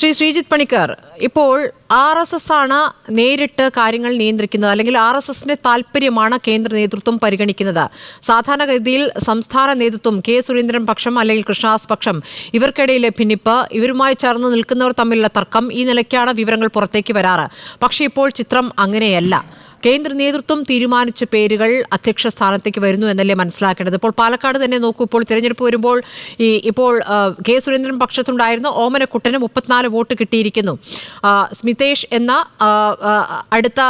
ശ്രീജിത്ത് പണിക്കർ, ഇപ്പോൾ RSS ആണ് നേരിട്ട് കാര്യങ്ങൾ നിയന്ത്രിക്കുന്നത്, അല്ലെങ്കിൽ RSSന്റെ താല്പര്യമാണ് കേന്ദ്ര നേതൃത്വം പരിഗണിക്കുന്നത്. സാധാരണഗതിയിൽ സംസ്ഥാന നേതൃത്വം സുരേന്ദ്രൻ പക്ഷം അല്ലെങ്കിൽ കൃഷ്ണദാസ് പക്ഷം ഇവർക്കിടയിലെ ഭിന്നിപ്പ്, ഇവരുമായി ചേർന്ന് നിൽക്കുന്നവർ തമ്മിലുള്ള തർക്കം, ഈ നിലയ്ക്കാണ് വിവരങ്ങൾ പുറത്തേക്ക് വരാറ്. പക്ഷേ ഇപ്പോൾ ചിത്രം അങ്ങനെയല്ല. കേന്ദ്ര നേതൃത്വം തീരുമാനിച്ച പേരുകൾ അധ്യക്ഷ സ്ഥാനത്തേക്ക് വരുന്നു എന്നല്ലേ മനസ്സിലാക്കേണ്ടത്. ഇപ്പോൾ പാലക്കാട് തന്നെ നോക്കൂ, ഇപ്പോൾ തിരഞ്ഞെടുപ്പ് വരുമ്പോൾ ഇപ്പോൾ സുരേന്ദ്രൻ പക്ഷത്തുണ്ടായിരുന്ന ഓമനക്കുട്ടന് 34 വോട്ട് കിട്ടിയിരിക്കുന്നു. സ്മിതേഷ് എന്ന അടുത്ത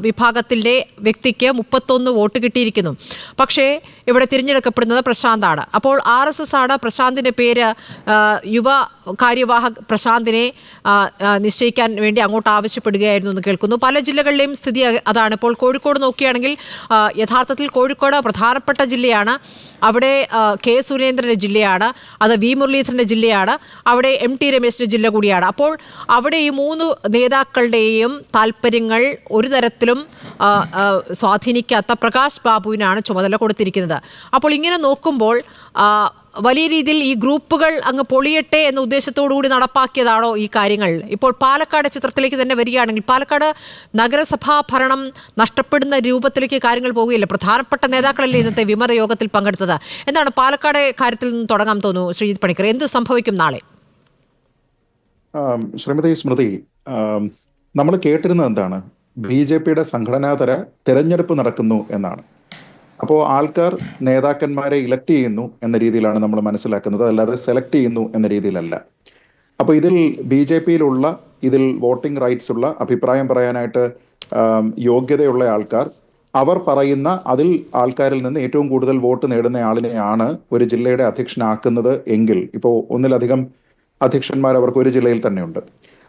വിഭാഗത്തിലെ വ്യക്തിക്ക് 31 വോട്ട് കിട്ടിയിരിക്കുന്നു. പക്ഷേ ഇവിടെ തിരഞ്ഞെടുക്കപ്പെടുന്നത് പ്രശാന്താണ്. അപ്പോൾ RSS ആണ് പ്രശാന്തിൻ്റെ പേര്, യുവ കാര്യവാഹക് പ്രശാന്തിനെ നിശ്ചയിക്കാൻ വേണ്ടി അങ്ങോട്ട് ആവശ്യപ്പെടുകയായിരുന്നു എന്ന് കേൾക്കുന്നു. പല ജില്ലകളിലെയും സ്ഥിതി അതാണ്. ഇപ്പോൾ കോഴിക്കോട് നോക്കുകയാണെങ്കിൽ യഥാർത്ഥത്തിൽ കോഴിക്കോട് പ്രധാനപ്പെട്ട ജില്ലയാണ്. അവിടെ സുരേന്ദ്രൻ്റെ ജില്ലയാണ്, അത് മുരളീധരൻ്റെ ജില്ലയാണ്, അവിടെ MT രമേശിൻ്റെ ജില്ല കൂടിയാണ്. അപ്പോൾ അവിടെ ഈ 3 നേതാക്കളുടെയും താല്പര്യങ്ങൾ ഒരു തരത്തിലും സ്വാധീനിക്കാത്ത പ്രകാശ് ബാബുവിനാണ് ചുമതല കൊടുത്തിരിക്കുന്നത്. അപ്പോൾ ഇങ്ങനെ നോക്കുമ്പോൾ വലിയ രീതിയിൽ ഈ ഗ്രൂപ്പുകൾ അങ്ങ് പൊളിയട്ടെ എന്ന ഉദ്ദേശത്തോടു കൂടി നടപ്പാക്കിയതാണോ ഈ കാര്യങ്ങൾ? ഇപ്പോൾ പാലക്കാട് ചിത്രത്തിലേക്ക് തന്നെ വരികയാണെങ്കിൽ, പാലക്കാട് നഗരസഭാ ഭരണം നഷ്ടപ്പെടുന്ന രൂപത്തിലേക്ക് കാര്യങ്ങൾ പോവുകയില്ല. പ്രധാനപ്പെട്ട നേതാക്കളല്ലേ ഇന്നത്തെ വിമത യോഗത്തിൽ പങ്കെടുത്തത്. എന്താണ് പാലക്കാട് കാര്യത്തിൽ നിന്ന് തുടങ്ങാൻ തോന്നുന്നു ശ്രീജിത്ത് പണിക്കർ? എന്ത് സംഭവിക്കും നാളെ? ശ്രീമതി സ്മൃതി, നമ്മൾ കേട്ടിരുന്നത് എന്താണ്? BJPയുടെ സംഘടനാതല തിരഞ്ഞെടുപ്പ് നടക്കുന്നു എന്നാണ്. അപ്പോൾ ആൾക്കാർ നേതാക്കന്മാരെ ഇലക്ട് ചെയ്യുന്നു എന്ന രീതിയിലാണ് നമ്മൾ മനസ്സിലാക്കുന്നത്, അല്ലാതെ സെലക്ട് ചെയ്യുന്നു എന്ന രീതിയിലല്ല. അപ്പോൾ ഇതിൽ BJPയിലുള്ള, ഇതിൽ വോട്ടിംഗ് റൈറ്റ്സ് ഉള്ള, അഭിപ്രായം പറയാനായിട്ട് യോഗ്യതയുള്ള ആൾക്കാർ, അവർ പറയുന്ന അതിൽ ആൾക്കാരിൽ നിന്ന് ഏറ്റവും കൂടുതൽ വോട്ട് നേടുന്ന ആളിനെയാണ് ഒരു ജില്ലയുടെ അധ്യക്ഷനാക്കുന്നത് എങ്കിൽ, ഇപ്പോൾ ഒന്നിലധികം അധ്യക്ഷന്മാർ അവർക്ക് ഒരു ജില്ലയിൽ തന്നെയുണ്ട്.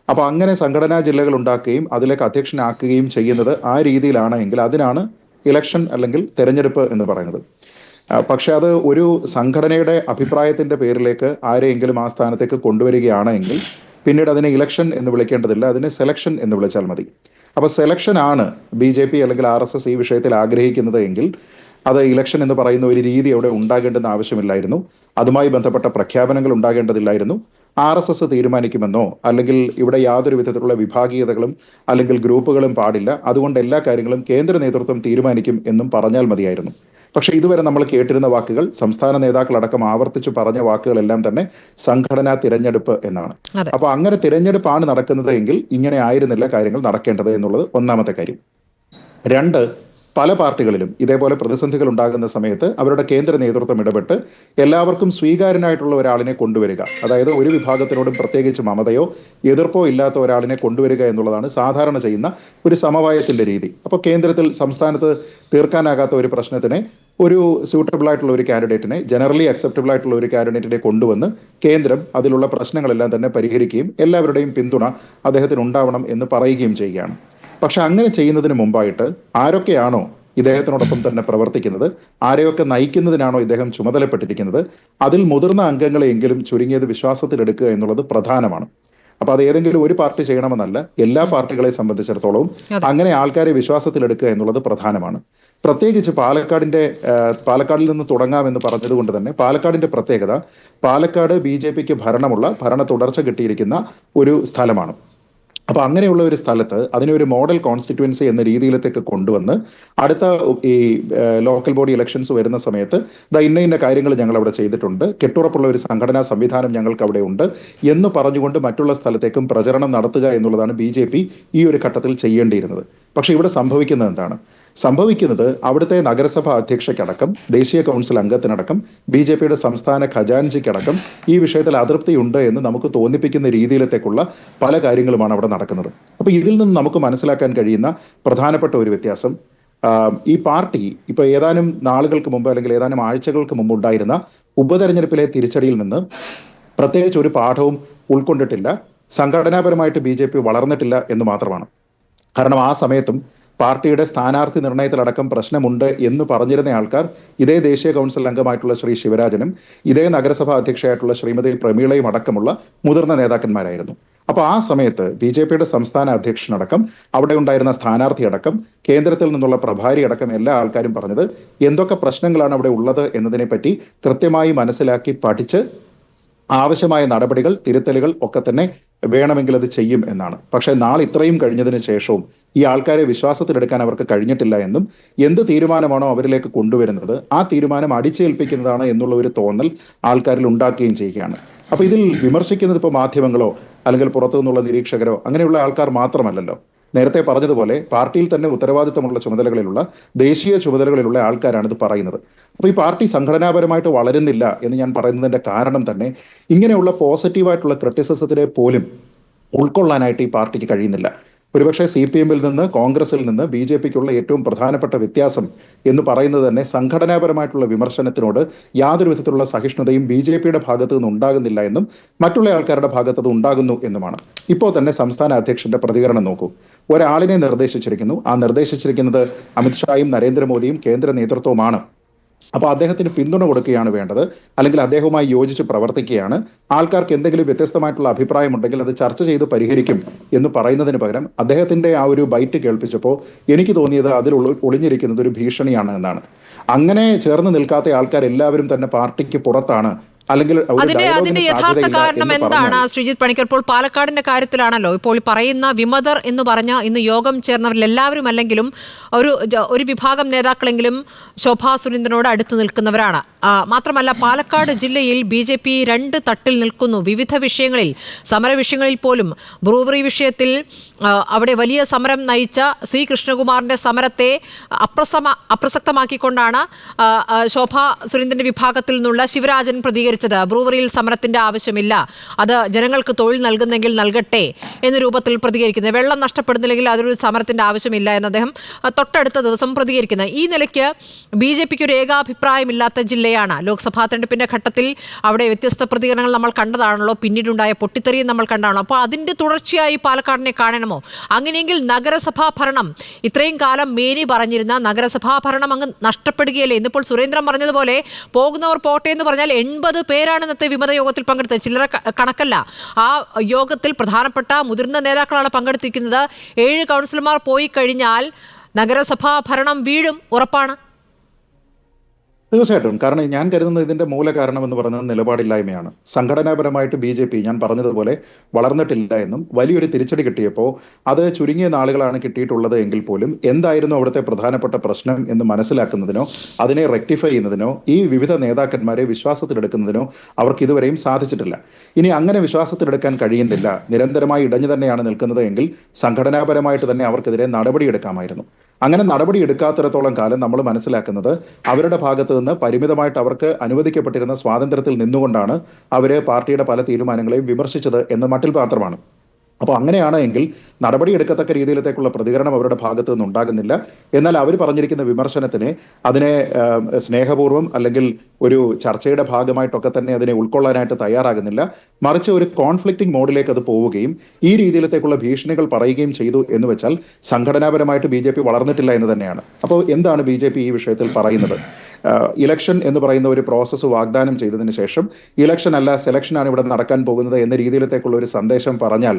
അപ്പോൾ അങ്ങനെ സംഘടനാ ജില്ലകൾ ഉണ്ടാക്കുകയും അതിലേക്ക് അധ്യക്ഷനാക്കുകയും ചെയ്യുന്നത് ആ രീതിയിലാണ് എങ്കിൽ അതിനാണ് ഇലക്ഷൻ അല്ലെങ്കിൽ തെരഞ്ഞെടുപ്പ് എന്ന് പറയുന്നത്. പക്ഷെ അത് ഒരു സംഘടനയുടെ അഭിപ്രായത്തിൻ്റെ പേരിലേക്ക് ആരെയെങ്കിലും ആ സ്ഥാനത്തേക്ക് കൊണ്ടുവരികയാണെങ്കിൽ പിന്നീട് അതിനെ ഇലക്ഷൻ എന്ന് വിളിക്കേണ്ടതില്ല, അതിനെ സെലക്ഷൻ എന്ന് വിളിച്ചാൽ മതി. അപ്പോൾ സെലക്ഷൻ ആണ് BJP അല്ലെങ്കിൽ RSS ഈ വിഷയത്തിൽ ആഗ്രഹിക്കുന്നത് എങ്കിൽ അത് ഇലക്ഷൻ എന്ന് പറയുന്ന ഒരു രീതി അവിടെ ഉണ്ടാകേണ്ടെന്ന് ആവശ്യമില്ലായിരുന്നു. അതുമായി ബന്ധപ്പെട്ട പ്രഖ്യാപനങ്ങൾ ഉണ്ടാകേണ്ടതില്ലായിരുന്നു. RSS തീരുമാനിക്കുമെന്നോ അല്ലെങ്കിൽ ഇവിടെ യാതൊരു വിധത്തിലുള്ള വിഭാഗീയതകളും അല്ലെങ്കിൽ ഗ്രൂപ്പുകളും പാടില്ല, അതുകൊണ്ട് എല്ലാ കാര്യങ്ങളും കേന്ദ്ര നേതൃത്വം തീരുമാനിക്കും എന്നും പറഞ്ഞാൽ മതിയായിരുന്നു. പക്ഷേ ഇതുവരെ നമ്മൾ കേട്ടിരുന്ന വാക്കുകൾ, സംസ്ഥാന നേതാക്കളടക്കം ആവർത്തിച്ചു പറഞ്ഞ വാക്കുകളെല്ലാം തന്നെ സംഘടനാ തിരഞ്ഞെടുപ്പ് എന്നാണ്. അപ്പോൾ അങ്ങനെ തിരഞ്ഞെടുപ്പാണ് നടക്കുന്നത് എങ്കിൽ ഇങ്ങനെ ആയിരുന്നില്ല കാര്യങ്ങൾ നടക്കേണ്ടത് എന്നുള്ളത് ഒന്നാമത്തെ കാര്യം. 2, പല പാർട്ടികളിലും ഇതേപോലെ പ്രതിസന്ധികൾ ഉണ്ടാകുന്ന സമയത്ത് അവരുടെ കേന്ദ്ര നേതൃത്വം ഇടപെട്ട് എല്ലാവർക്കും സ്വീകാര്യനായിട്ടുള്ള ഒരാളിനെ കൊണ്ടുവരിക, അതായത് ഒരു വിഭാഗത്തിനോടും പ്രത്യേകിച്ച് മമതയോ എതിർപ്പോ ഇല്ലാത്ത ഒരാളിനെ കൊണ്ടുവരിക എന്നുള്ളതാണ് സാധാരണ ചെയ്യുന്ന ഒരു സമവായത്തിൻ്റെ രീതി. അപ്പോൾ കേന്ദ്രത്തിൽ സംസ്ഥാനത്ത് തീർക്കാനാകാത്ത ഒരു പ്രശ്നത്തിനെ ഒരു സ്യൂട്ടബിൾ ആയിട്ടുള്ള ഒരു കാൻഡിഡേറ്റിനെ, ജനറലി അക്സെപ്റ്റബിൾ ആയിട്ടുള്ള ഒരു കാൻഡിഡേറ്റിനെ കൊണ്ടുവന്ന് കേന്ദ്രം അതിലുള്ള പ്രശ്നങ്ങളെല്ലാം തന്നെ പരിഹരിക്കുകയും എല്ലാവരുടെയും പിന്തുണ അദ്ദേഹത്തിന് ഉണ്ടാവണം എന്ന് പറയുകയും ചെയ്യുകയാണ്. പക്ഷെ അങ്ങനെ ചെയ്യുന്നതിന് മുമ്പായിട്ട് ആരൊക്കെയാണോ ഇദ്ദേഹത്തിനോടൊപ്പം തന്നെ പ്രവർത്തിക്കുന്നത്, ആരെയൊക്കെ നയിക്കുന്നതിനാണോ ഇദ്ദേഹം ചുമതലപ്പെട്ടിരിക്കുന്നത്, അതിൽ മുതിർന്ന അംഗങ്ങളെയെങ്കിലും ചുരുങ്ങിയത് വിശ്വാസത്തിലെടുക്കുക എന്നുള്ളത് പ്രധാനമാണ്. അപ്പോൾ അത് ഏതെങ്കിലും ഒരു പാർട്ടി ചെയ്യണമെന്നല്ല, എല്ലാ പാർട്ടികളെ സംബന്ധിച്ചിടത്തോളവും അങ്ങനെ ആൾക്കാരെ വിശ്വാസത്തിലെടുക്കുക എന്നുള്ളത് പ്രധാനമാണ്. പ്രത്യേകിച്ച് പാലക്കാടിൽ നിന്ന് തുടങ്ങാമെന്ന് പറഞ്ഞതുകൊണ്ട് തന്നെ പാലക്കാടിന്റെ പ്രത്യേകത, പാലക്കാട് BJPക്ക് ഭരണ തുടർച്ച കിട്ടിയിരിക്കുന്ന ഒരു സ്ഥലമാണ്. അപ്പോൾ അങ്ങനെയുള്ള ഒരു സ്ഥലത്ത് അതിനെ ഒരു മോഡൽ കോൺസ്റ്റിറ്റ്യുവൻസി എന്ന രീതിയിലേക്ക് കൊണ്ടുവന്ന് അടുത്ത ഈ ലോക്കൽ ബോഡി ഇലക്ഷൻസ് വരുന്ന സമയത്ത് ഇന്ന കാര്യങ്ങൾ ഞങ്ങൾ അവിടെ ചെയ്തിട്ടുണ്ട്, കെട്ടുറപ്പുള്ള ഒരു സംഘടനാ സംവിധാനം ഞങ്ങൾക്ക് അവിടെ ഉണ്ട് എന്ന് പറഞ്ഞുകൊണ്ട് മറ്റുള്ള സ്ഥലത്തേക്കും പ്രചരണം നടത്തുക എന്നുള്ളതാണ് BJP ഈ ഒരു ഘട്ടത്തിൽ ചെയ്യേണ്ടിയിരുന്നത്. പക്ഷേ ഇവിടെ സംഭവിക്കുന്നത് എന്താണ്? സംഭവിക്കുന്നത് അവിടുത്തെ നഗരസഭാ അധ്യക്ഷയ്ക്കടക്കം, ദേശീയ കൗൺസിൽ അംഗത്തിനടക്കം, BJPയുടെ സംസ്ഥാന ഖജാൻജിക്കടക്കം ഈ വിഷയത്തിൽ അതൃപ്തിയുണ്ട് എന്ന് നമുക്ക് തോന്നിപ്പിക്കുന്ന രീതിയിലേക്കുള്ള പല കാര്യങ്ങളുമാണ് അവിടെ നടക്കുന്നത്. അപ്പോൾ ഇതിൽ നിന്ന് നമുക്ക് മനസ്സിലാക്കാൻ കഴിയുന്ന പ്രധാനപ്പെട്ട ഒരു വ്യത്യാസം, ഈ പാർട്ടി ഇപ്പോൾ ഏതാനും നാളുകൾക്ക് മുമ്പ് അല്ലെങ്കിൽ ഏതാനും ആഴ്ചകൾക്ക് മുമ്പ് ഉണ്ടായിരുന്ന ഉപതെരഞ്ഞെടുപ്പിലെ തിരിച്ചടിയിൽ നിന്ന് പ്രത്യേകിച്ച് ഒരു പാഠവും ഉൾക്കൊണ്ടിട്ടില്ല. സംഘടനാപരമായിട്ട് BJP വളർന്നിട്ടില്ല എന്ന് മാത്രമാണ്. കാരണം ആ സമയത്തും പാർട്ടിയുടെ സ്ഥാനാർത്ഥി നിർണയത്തിലടക്കം പ്രശ്നമുണ്ട് എന്ന് പറഞ്ഞിരുന്ന ആൾക്കാർ ഇതേ ദേശീയ കൗൺസിൽ അംഗമായിട്ടുള്ള ശ്രീ ശിവരാജനും ഇതേ നഗരസഭാ അധ്യക്ഷയായിട്ടുള്ള ശ്രീമതി പ്രമീളയും അടക്കമുള്ള മുതിർന്ന നേതാക്കന്മാരായിരുന്നു. അപ്പോൾ ആ സമയത്ത് BJPയുടെ സംസ്ഥാന അധ്യക്ഷനടക്കം, അവിടെ ഉണ്ടായിരുന്ന സ്ഥാനാർത്ഥി അടക്കം, കേന്ദ്രത്തിൽ നിന്നുള്ള പ്രഭാരി അടക്കം എല്ലാ ആൾക്കാരും പറഞ്ഞത് എന്തൊക്കെ പ്രശ്നങ്ങളാണ് അവിടെ ഉള്ളത് എന്നതിനെപ്പറ്റി കൃത്യമായി മനസ്സിലാക്കി പഠിച്ച് ആവശ്യമായ നടപടികൾ, തിരുത്തലുകൾ ഒക്കെ തന്നെ വേണമെങ്കിൽ അത് ചെയ്യും എന്നാണ്. പക്ഷേ നാളെ ഇത്രയും കഴിഞ്ഞതിന് ശേഷവും ഈ ആൾക്കാരെ വിശ്വാസത്തിലെടുക്കാൻ അവർക്ക് കഴിഞ്ഞിട്ടില്ല എന്നും എന്ത് തീരുമാനമാണോ അവരിലേക്ക് കൊണ്ടുവരുന്നത് ആ തീരുമാനം അടിച്ചേൽപ്പിക്കുന്നതാണ് എന്നുള്ള ഒരു തോന്നൽ ആൾക്കാരിൽ ഉണ്ടാക്കുകയും ചെയ്യുകയാണ്. അപ്പോൾ ഇതിൽ വിമർശിക്കുന്നത് ഇപ്പോൾ മാധ്യമങ്ങളോ അല്ലെങ്കിൽ പുറത്തു നിന്നുള്ള നിരീക്ഷകരോ അങ്ങനെയുള്ള ആൾക്കാർ മാത്രമല്ലല്ലോ. നേരത്തെ പറഞ്ഞതുപോലെ പാർട്ടിയിൽ തന്നെ ഉത്തരവാദിത്തമുള്ള ചുമതലകളിലുള്ള ദേശീയ ചുമതലകളിലുള്ള ആൾക്കാരാണ് ഇത് പറയുന്നത്. അപ്പോൾ ഈ പാർട്ടി സംഘടനാപരമായിട്ട് വളരുന്നില്ല എന്ന് ഞാൻ പറയുന്നതിന്റെ കാരണം തന്നെ ഇങ്ങനെയുള്ള പോസിറ്റീവായിട്ടുള്ള ക്രിറ്റിസിസത്തിനെ പോലും ഉൾക്കൊള്ളാനായിട്ട് ഈ പാർട്ടിക്ക് കഴിയുന്നില്ല. ഒരുപക്ഷെ CPM-ൽ നിന്ന് കോൺഗ്രസിൽ നിന്ന് BJP-ക്കുള്ള ഏറ്റവും പ്രധാനപ്പെട്ട വ്യത്യാസം എന്ന് പറയുന്നത് തന്നെ സംഘടനാപരമായിട്ടുള്ള വിമർശനത്തിനോട് യാതൊരു വിധത്തിലുള്ള സഹിഷ്ണുതയും BJP-യുടെ ഭാഗത്തു നിന്ന് ഉണ്ടാകുന്നില്ല എന്നും മറ്റുള്ള ആൾക്കാരുടെ ഭാഗത്ത് അത് ഉണ്ടാകുന്നു എന്നുമാണ്. ഇപ്പോൾ തന്നെ സംസ്ഥാന അധ്യക്ഷന്റെ പ്രതികരണം നോക്കൂ. ഒരാളിനെ നിർദ്ദേശിച്ചിരിക്കുന്നു. ആ നിർദ്ദേശിച്ചിരിക്കുന്നത് അമിത്ഷായും നരേന്ദ്രമോദിയും കേന്ദ്ര നേതൃത്വവുമാണ്. അപ്പോൾ അദ്ദേഹത്തിന് പിന്തുണ കൊടുക്കുകയാണ് വേണ്ടത്, അല്ലെങ്കിൽ അദ്ദേഹവുമായി യോജിച്ച് പ്രവർത്തിക്കുകയാണ്. ആൾക്കാർക്ക് എന്തെങ്കിലും വ്യത്യസ്തമായിട്ടുള്ള അഭിപ്രായമുണ്ടെങ്കിൽ അത് ചർച്ച ചെയ്ത് പരിഹരിക്കും എന്ന് പറയുന്നതിന് പകരം അദ്ദേഹത്തിന്റെ ആ ഒരു ബൈറ്റ് കേൾപ്പിച്ചപ്പോൾ എനിക്ക് തോന്നിയത് അതിൽ ഒളിഞ്ഞിരിക്കുന്നത് ഒരു ഭീഷണിയാണ് എന്നാണ്. അങ്ങനെ ചേർന്ന് നിൽക്കാത്ത ആൾക്കാർ എല്ലാവരും തന്നെ പാർട്ടിക്ക് പുറത്താണ്, അല്ലെങ്കിൽ അതിന്റെ യഥാർത്ഥ കാരണം എന്താണ് ശ്രീജിത്ത് പണിക്കർ? ഇപ്പോൾ പാലക്കാടിന്റെ കാര്യത്തിലാണല്ലോ ഇപ്പോൾ പറയുന്ന വിമതർ എന്ന് പറഞ്ഞ ഇന്ന് യോഗം ചേർന്നവരിൽ എല്ലാവരും അല്ലെങ്കിലും ഒരു വിഭാഗം നേതാക്കളെങ്കിലും ശോഭാ സുരേന്ദ്രനോട് അടുത്ത് നിൽക്കുന്നവരാണ്. മാത്രമല്ല പാലക്കാട് ജില്ലയിൽ BJP രണ്ട് തട്ടിൽ നിൽക്കുന്നു വിവിധ വിഷയങ്ങളിൽ. സമര വിഷയങ്ങളിൽ പോലും ബ്രൂവറി വിഷയത്തിൽ അവിടെ വലിയ സമരം നയിച്ച C. കൃഷ്ണകുമാറിന്റെ സമരത്തെ അപ്രസക്തമാക്കിക്കൊണ്ടാണ് ശോഭാ സുരേന്ദ്രന്റെ വിഭാഗത്തിൽ നിന്നുള്ള ശിവരാജൻ പ്രതികരിച്ചത്. ബ്രൂവറിയിൽ സമരത്തിന്റെ ആവശ്യമില്ല, അത് ജനങ്ങൾക്ക് തൊഴിൽ നൽകുന്നെങ്കിൽ നൽകട്ടെ എന്ന രൂപത്തിൽ പ്രതികരിക്കുന്നത്. വെള്ളം നഷ്ടപ്പെടുന്നില്ലെങ്കിൽ അതൊരു സമരത്തിന്റെ ആവശ്യമില്ല എന്ന് അദ്ദേഹം തൊട്ടടുത്ത ദിവസം പ്രതികരിക്കുന്നത്. ഈ നിലയ്ക്ക് BJP-ക്ക് ഒരു ഏകാഭിപ്രായമില്ലാത്ത ജില്ലയാണ്. ലോക്സഭാ തെരഞ്ഞെടുപ്പിന്റെ ഘട്ടത്തിൽ അവിടെ വ്യത്യസ്ത പ്രതികരണങ്ങൾ നമ്മൾ കണ്ടതാണല്ലോ, പിന്നീടുണ്ടായ പൊട്ടിത്തെറിയും നമ്മൾ കണ്ടാണല്ലോ. അപ്പോൾ അതിന്റെ തുടർച്ചയായി പാലക്കാടിനെ കാണണമോ? അങ്ങനെയെങ്കിൽ നഗരസഭാ ഭരണം ഇത്രയും കാലം മേനി പറഞ്ഞിരുന്ന നഗരസഭാ ഭരണം അങ്ങ് നഷ്ടപ്പെടുകയല്ലേ? ഇന്നിപ്പോൾ സുരേന്ദ്രൻ പറഞ്ഞതുപോലെ പോകുന്നവർ പോട്ടെ എന്ന് പറഞ്ഞാൽ 80 പേരാണ് ഇന്നത്തെ വിമത യോഗത്തിൽ പങ്കെടുത്തത്. ചില്ലറ കണക്കല്ല. ആ യോഗത്തിൽ പ്രധാനപ്പെട്ട മുതിർന്ന നേതാക്കളാണ് പങ്കെടുത്തിരിക്കുന്നത്. 7 കൗൺസിലർമാർ പോയി കഴിഞ്ഞാൽ നഗരസഭാ ഭരണം വീഴും, ഉറപ്പാണ്. തീർച്ചയായിട്ടും. കാരണം ഞാൻ കരുതുന്നത് ഇതിന്റെ മൂല കാരണം എന്ന് പറയുന്നത് നിലപാടില്ലായ്മയാണ്. സംഘടനാപരമായിട്ട് BJP ഞാൻ പറഞ്ഞതുപോലെ വളർന്നിട്ടില്ല എന്നും വലിയൊരു തിരിച്ചടി കിട്ടിയപ്പോൾ അത് ചുരുങ്ങിയ നാളുകളാണ് കിട്ടിയിട്ടുള്ളത് എങ്കിൽ പോലും എന്തായിരുന്നു അവിടുത്തെ പ്രധാനപ്പെട്ട പ്രശ്നം എന്ന് മനസ്സിലാക്കുന്നതിനോ അതിനെ റെക്ടിഫൈ ചെയ്യുന്നതിനോ ഈ വിവിധ നേതാക്കന്മാരെ വിശ്വാസത്തിലെടുക്കുന്നതിനോ അവർക്ക് ഇതുവരെയും സാധിച്ചിട്ടില്ല. ഇനി അങ്ങനെ വിശ്വാസത്തിലെടുക്കാൻ കഴിയുന്നില്ല, നിരന്തരമായി ഇടഞ്ഞു തന്നെയാണ് നിൽക്കുന്നത് എങ്കിൽ സംഘടനാപരമായിട്ട് തന്നെ അവർക്കെതിരെ നടപടിയെടുക്കാമായിരുന്നു. അങ്ങനെ നടപടി എടുക്കാത്തിടത്തോളം കാലം നമ്മൾ മനസ്സിലാക്കുന്നത് അവരുടെ ഭാഗത്ത് നിന്ന് പരിമിതമായിട്ട് അവർക്ക് അനുവദിക്കപ്പെട്ടിരുന്ന സ്വാതന്ത്ര്യത്തിൽ നിന്നുകൊണ്ടാണ് അവർ പാർട്ടിയുടെ പല തീരുമാനങ്ങളെയും വിമർശിച്ചത് എന്ന മട്ടിൽ മാത്രമാണ്. അപ്പോൾ അങ്ങനെയാണ് എങ്കിൽ നടപടിയെടുക്കത്തക്ക രീതിയിലത്തേക്കുള്ള പ്രതികരണം അവരുടെ ഭാഗത്തു നിന്നുണ്ടാകുന്നില്ല. എന്നാൽ അവർ പറഞ്ഞിരിക്കുന്ന വിമർശനത്തിനെ അതിനെ സ്നേഹപൂർവ്വം അല്ലെങ്കിൽ ഒരു ചർച്ചയുടെ ഭാഗമായിട്ടൊക്കെ തന്നെ അതിനെ ഉൾക്കൊള്ളാനായിട്ട് തയ്യാറാകുന്നില്ല. മറിച്ച് ഒരു കോൺഫ്ലിക്റ്റിംഗ് മോഡിലേക്ക് അത് പോവുകയും ഈ രീതിയിലത്തേക്കുള്ള ഭീഷണികൾ പറയുകയും ചെയ്തു എന്ന് വെച്ചാൽ സംഘടനാപരമായിട്ട് BJP വളർന്നിട്ടില്ല എന്ന് തന്നെയാണ്. അപ്പോൾ എന്താണ് BJP ഈ വിഷയത്തിൽ പറയുന്നത്? ഇലക്ഷൻ എന്ന് പറയുന്ന ഒരു പ്രോസസ്സ് വാഗ്ദാനം ചെയ്തതിന് ശേഷം ഇലക്ഷൻ അല്ല സെലക്ഷനാണ് ഇവിടെ നടക്കാൻ പോകുന്നത് എന്ന രീതിയിലത്തേക്കുള്ള ഒരു സന്ദേശം പറഞ്ഞാൽ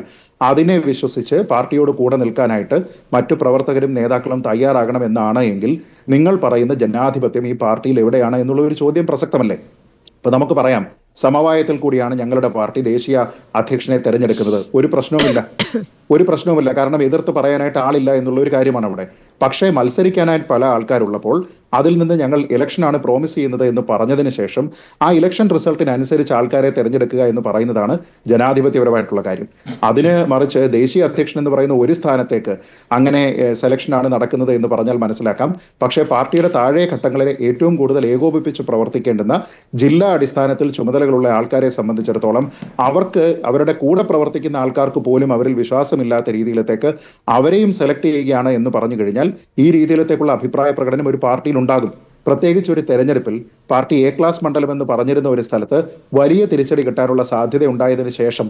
അതിനെ വിശ്വസിച്ച് പാർട്ടിയോട് കൂടെ നിൽക്കാനായിട്ട് മറ്റു പ്രവർത്തകരും നേതാക്കളും തയ്യാറാകണം എന്നാണ് എങ്കിൽ നിങ്ങൾ പറയുന്ന ജനാധിപത്യം ഈ പാർട്ടിയിൽ എവിടെയാണ് എന്നുള്ള ഒരു ചോദ്യം പ്രസക്തമല്ലേ? ഇപ്പൊ നമുക്ക് പറയാം, സമവായത്തിൽ കൂടിയാണ് ഞങ്ങളുടെ പാർട്ടി ദേശീയ അധ്യക്ഷനെ തെരഞ്ഞെടുക്കുന്നത്. ഒരു പ്രശ്നവുമില്ല. കാരണം എതിർത്ത് പറയാനായിട്ട് ആളില്ല എന്നുള്ള ഒരു കാര്യമാണ് അവിടെ. പക്ഷേ മത്സരിക്കാനായിട്ട് പല ആൾക്കാരുള്ളപ്പോൾ അതിൽ നിന്ന് ഞങ്ങൾ ഇലക്ഷനാണ് പ്രോമിസ് ചെയ്യുന്നത് എന്ന് പറഞ്ഞതിന് ശേഷം ആ ഇലക്ഷൻ റിസൾട്ടിനനുസരിച്ച് ആൾക്കാരെ തിരഞ്ഞെടുക്കുക എന്ന് പറയുന്നതാണ് ജനാധിപത്യപരമായിട്ടുള്ള കാര്യം. അതിന് മറിച്ച് ദേശീയ അധ്യക്ഷൻ എന്ന് പറയുന്ന ഒരു സ്ഥാനത്തേക്ക് അങ്ങനെ സെലക്ഷനാണ് നടക്കുന്നത് എന്ന് പറഞ്ഞാൽ മനസ്സിലാക്കാം. പക്ഷേ പാർട്ടിയുടെ താഴെ ഘട്ടങ്ങളിലെ ഏറ്റവും കൂടുതൽ ഏകോപിപ്പിച്ച് പ്രവർത്തിക്കേണ്ടുന്ന ജില്ലാ അടിസ്ഥാനത്തിൽ ചുമതലകളുള്ള ആൾക്കാരെ സംബന്ധിച്ചിടത്തോളം അവർക്ക് അവരുടെ കൂടെ പ്രവർത്തിക്കുന്ന ആൾക്കാർക്ക് പോലും അവരിൽ വിശ്വാസമില്ലാത്ത രീതിയിലത്തേക്ക് അവരെയും സെലക്ട് ചെയ്യുകയാണ് എന്ന് പറഞ്ഞു കഴിഞ്ഞാൽ ഈ രീതിയിലത്തേക്കുള്ള അഭിപ്രായ പ്രകടനം ഒരു പാർട്ടിയിൽ ഉണ്ടാകും. പ്രത്യേകിച്ച് ഒരു തെരഞ്ഞെടുപ്പിൽ പാർട്ടി A ക്ലാസ് മണ്ഡലം എന്ന് പറഞ്ഞിരുന്ന ഒരു സ്ഥലത്ത് വലിയ തിരിച്ചടി കിട്ടാനുള്ള സാധ്യത ഉണ്ടായതിനു ശേഷം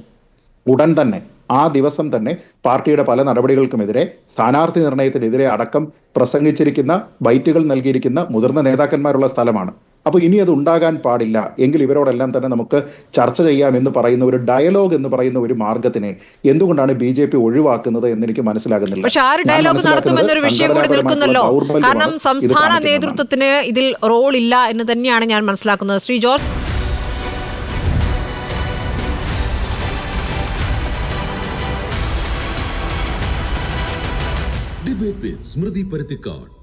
ഉടൻ തന്നെ ആ ദിവസം തന്നെ പാർട്ടിയുടെ പല നടപടികൾക്കുമെതിരെ സ്ഥാനാർത്ഥി നിർണയത്തിനെതിരെ അടക്കം പ്രസംഗിച്ചിരിക്കുന്ന ബൈറ്റുകൾ നൽകിയിരിക്കുന്ന മുതിർന്ന നേതാക്കന്മാരുള്ള സ്ഥലമാണ്. അപ്പോൾ ഇനി അത് ഉണ്ടാകാൻ പാടില്ല എങ്കിൽ ഇവരോടെല്ലാം തന്നെ നമുക്ക് ചർച്ച ചെയ്യാം എന്ന് പറയുന്ന ഒരു ഡയലോഗ് എന്ന് പറയുന്ന ഒരു മാർഗത്തിനെ എന്തുകൊണ്ടാണ് BJP ഒഴിവാക്കുന്നത് എന്ന് എനിക്ക് മനസ്സിലാകുന്നില്ല. പക്ഷെ ആ ഡയലോഗ് നടത്തുമെന്നൊരു വിഷയം കൂടി നിൽക്കുന്നല്ലോ. കാരണം സംസ്ഥാന നേതൃത്വത്തിന് ഇതിൽ റോൾ ഇല്ല എന്ന് തന്നെയാണ് ഞാൻ മനസ്സിലാക്കുന്നത്. ശ്രീ ജോർജ്. ഡിബേറ്റ് വിത്ത് സ്മൃതി പരുത്തിക്കാട്.